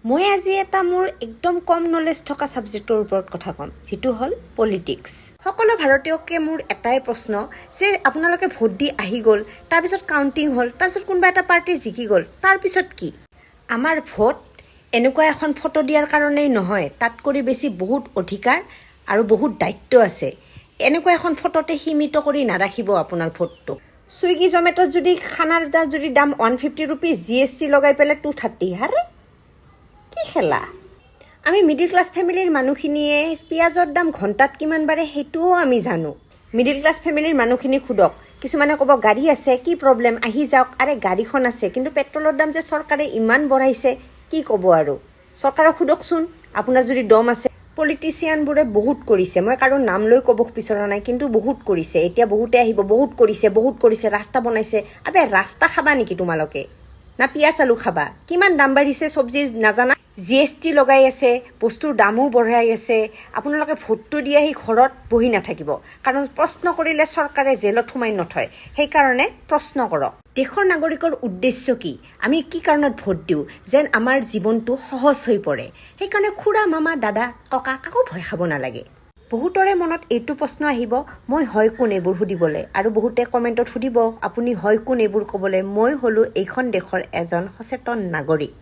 মই আজি এটা মোৰ একদম কম নলেজ থকা ছাবজেক্টৰ ওপৰত কথা ক'ম, যিটো হ'ল পলিটিক্স। সকলো ভাৰতীয়কে মোৰ এটাই প্ৰশ্ন যে আপোনালোকে ভোট দি আহি গ'ল, তাৰপিছত কাউণ্টিং হ'ল, তাৰপিছত কোনোবা এটা পাৰ্টি জিকি গ'ল, তাৰপিছত কি? আমাৰ ভোট এনেকুৱা এখন ফটো দিয়াৰ কাৰণেই নহয়, তাত কৰি বেছি বহুত অধিকাৰ আৰু বহুত দায়িত্ব আছে। এনেকুৱা এখন ফটোতে সীমিত কৰি নাৰাখিব আপোনাৰ ভোটটো। ছুইগি জমেট'ত যদি খানাৰ যদি দাম 150 ৰুপিজ, GST লগাই পেলাই 230, হাৰে কি খেলা? আমি মিডিল ক্লাছ ফেমিলিৰ মানুহখিনিয়ে পিঁয়াজৰ দাম ঘণ্টাত কিমান বাঢ়ে সেইটোও আমি জানো। মিডিল ক্লাছ ফেমিলিৰ মানুহখিনি সোধক, কিছুমানে ক'ব গাড়ী আছে, কি প্ৰব্লেম, আহি যাওক। আৰে গাড়ীখন আছে, কিন্তু পেট্ৰলৰ দাম যে চৰকাৰে ইমান বঢ়াইছে, কি ক'ব আৰু? চৰকাৰক সোধকচোন, আপোনাৰ যদি দম আছে। পলিটিচিয়ানবোৰে বহুত কৰিছে, মই কাৰো নাম লৈ ক'ব বিচৰা নাই, কিন্তু বহুত কৰিছে। এতিয়া বহুতে আহিব, বহুত কৰিছে, ৰাস্তা বনাইছে। আবে ৰাস্তা খাবা নেকি তোমালোকে? না পিঁয়াজ আলু খাবা? কিমান দাম বাঢ়িছে চব্জিৰ নাজানা? GST লগাই আছে, বস্তুৰ দামো বঢ়াই আছে। আপোনালোকে ভোটটো দি আহি ঘৰত বহি নাথাকিব, কাৰণ প্ৰশ্ন কৰিলে চৰকাৰে জেলত সোমাই নথয়। সেইকাৰণে প্ৰশ্ন কৰক। দেশৰ নাগৰিকৰ উদ্দেশ্য কি? আমি কি কাৰণত ভোট দিওঁ? যেন আমাৰ জীৱনটো সহজ হৈ পৰে। সেইকাৰণে খুৰা, মামা, দাদা, ককা কাকো ভয় খাব নালাগে। বহুতৰে মনত এইটো প্ৰশ্ন আহিব, মই হয় কোন এইবোৰ সুধিবলৈ? আৰু বহুতে কমেণ্টত সুধিব, আপুনি হয় কোন এইবোৰ ক'বলৈ? মই হ'লোঁ এইখন দেশৰ এজন সচেতন নাগৰিক।